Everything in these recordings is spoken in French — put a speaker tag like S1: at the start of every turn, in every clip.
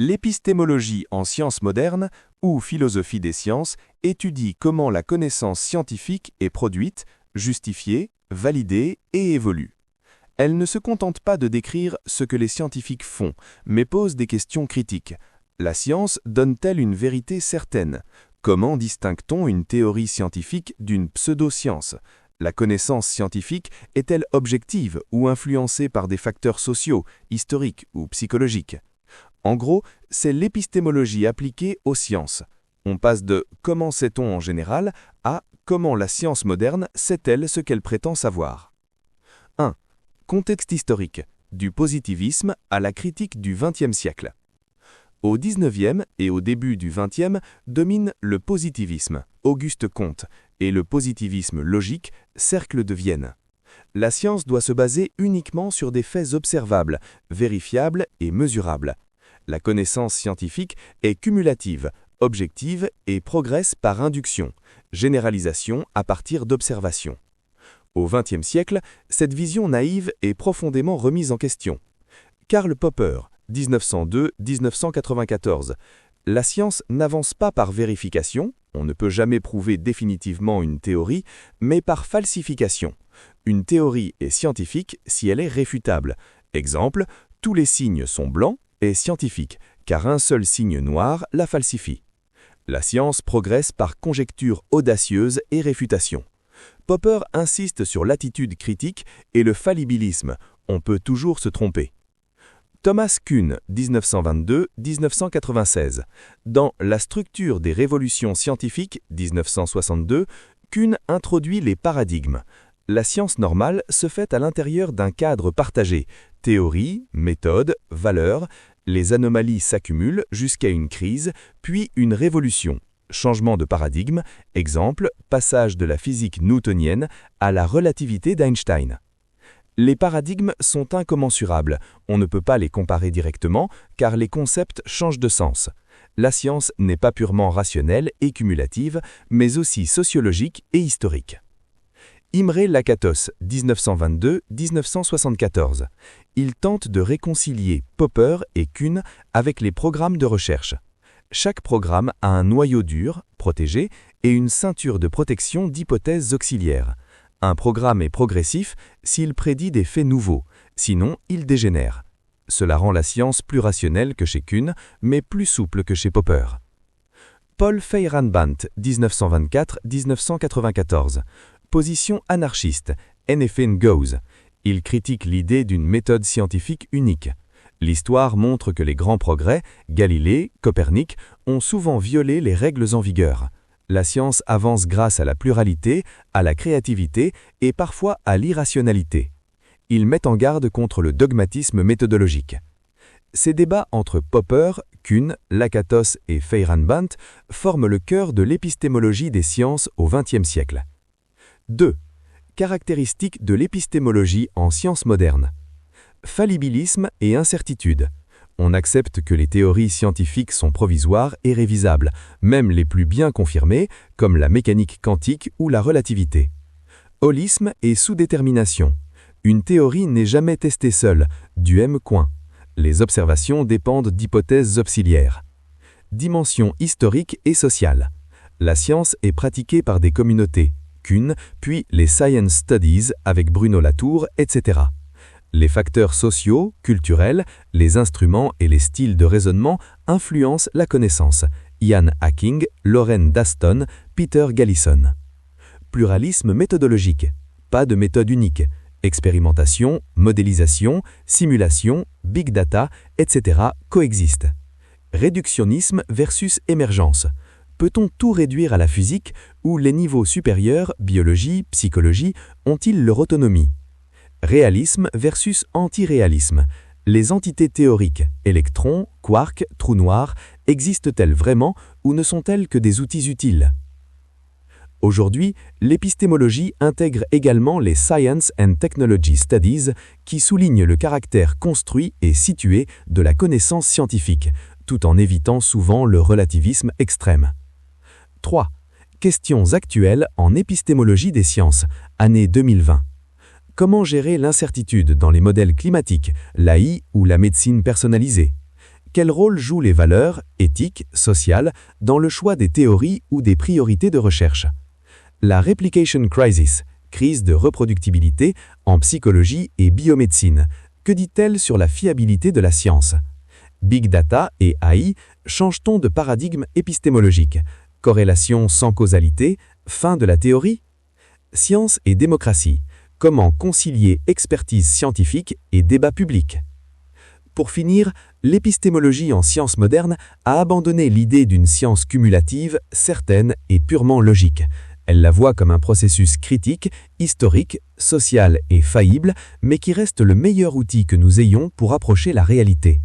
S1: L'épistémologie en sciences modernes ou philosophie des sciences étudie comment la connaissance scientifique est produite, justifiée, validée et évolue. Elle ne se contente pas de décrire ce que les scientifiques font, mais pose des questions critiques. La science donne-t-elle une vérité certaine? Comment distingue-t-on une théorie scientifique d'une pseudo-science? La connaissance scientifique est-elle objective ou influencée par des facteurs sociaux, historiques ou psychologiques? En gros, c'est l'épistémologie appliquée aux sciences. On passe de « comment sait-on en général » à « comment la science moderne sait-elle ce qu'elle prétend savoir ». 1. Contexte historique, du positivisme à la critique du XXe siècle. Au XIXe et au début du XXe domine le positivisme, Auguste Comte, et le positivisme logique, Cercle de Vienne. La science doit se baser uniquement sur des faits observables, vérifiables et mesurables. La connaissance scientifique est cumulative, objective et progresse par induction, généralisation à partir d'observations. Au XXe siècle, cette vision naïve est profondément remise en question. Karl Popper, 1902-1994. La science n'avance pas par vérification, on ne peut jamais prouver définitivement une théorie, mais par falsification. Une théorie est scientifique si elle est réfutable. Exemple, tous les signes sont blancs est scientifique, car un seul signe noir la falsifie. La science progresse par conjecture audacieuse et réfutation. Popper insiste sur l'attitude critique et le fallibilisme, on peut toujours se tromper. Thomas Kuhn, 1922-1996. Dans La structure des révolutions scientifiques, 1962, Kuhn introduit les paradigmes. La science normale se fait à l'intérieur d'un cadre partagé, théorie, méthode, valeurs. Les anomalies s'accumulent jusqu'à une crise, puis une révolution. Changement de paradigme, exemple, passage de la physique newtonienne à la relativité d'Einstein. Les paradigmes sont incommensurables, on ne peut pas les comparer directement car les concepts changent de sens. La science n'est pas purement rationnelle et cumulative, mais aussi sociologique et historique. Imre Lakatos, 1922-1974. Il tente de réconcilier Popper et Kuhn avec les programmes de recherche. Chaque programme a un noyau dur, protégé, et une ceinture de protection d'hypothèses auxiliaires. Un programme est progressif s'il prédit des faits nouveaux, sinon il dégénère. Cela rend la science plus rationnelle que chez Kuhn, mais plus souple que chez Popper. Paul Feyerabend, 1924-1994. Position anarchiste, anything goes. Il critique l'idée d'une méthode scientifique unique. L'histoire montre que les grands progrès, Galilée, Copernic, ont souvent violé les règles en vigueur. La science avance grâce à la pluralité, à la créativité et parfois à l'irrationalité. Il met en garde contre le dogmatisme méthodologique. Ces débats entre Popper, Kuhn, Lakatos et Feyerabend forment le cœur de l'épistémologie des sciences au XXe siècle. 2. Caractéristiques de l'épistémologie en sciences modernes. Fallibilisme et incertitude. On accepte que les théories scientifiques sont provisoires et révisables, même les plus bien confirmées, comme la mécanique quantique ou la relativité. Holisme et sous-détermination. Une théorie n'est jamais testée seule, du M-coin. Les observations dépendent d'hypothèses auxiliaires. Dimension historique et sociale. La science est pratiquée par des communautés. Kuhn, puis les Science Studies avec Bruno Latour, etc. Les facteurs sociaux, culturels, les instruments et les styles de raisonnement influencent la connaissance. Ian Hacking, Lauren Daston, Peter Gallison. Pluralisme méthodologique. Pas de méthode unique. Expérimentation, modélisation, simulation, big data, etc. coexistent. Réductionnisme versus émergence. Peut-on tout réduire à la physique ou les niveaux supérieurs, biologie, psychologie, ont-ils leur autonomie? Réalisme versus antiréalisme. Les entités théoriques, électrons, quarks, trous noirs, existent-elles vraiment ou ne sont-elles que des outils utiles? Aujourd'hui, l'épistémologie intègre également les Science and Technology Studies qui soulignent le caractère construit et situé de la connaissance scientifique, tout en évitant souvent le relativisme extrême. 3. Questions actuelles en épistémologie des sciences, année 2020. Comment gérer l'incertitude dans les modèles climatiques, l'AI ou la médecine personnalisée? Quel rôle jouent les valeurs, éthiques, sociales, dans le choix des théories ou des priorités de recherche? La replication crisis, crise de reproductibilité en psychologie et biomédecine, que dit-elle sur la fiabilité de la science? Big Data et AI, change-t-on de paradigme épistémologique? Corrélation sans causalité, fin de la théorie? Science et démocratie, comment concilier expertise scientifique et débat public? Pour finir, l'épistémologie en sciences modernes a abandonné l'idée d'une science cumulative, certaine et purement logique. Elle la voit comme un processus critique, historique, social et faillible, mais qui reste le meilleur outil que nous ayons pour approcher la réalité.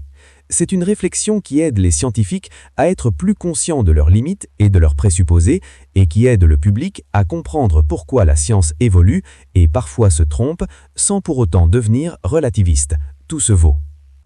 S1: C'est une réflexion qui aide les scientifiques à être plus conscients de leurs limites et de leurs présupposés et qui aide le public à comprendre pourquoi la science évolue et parfois se trompe sans pour autant devenir relativiste. Tout se vaut.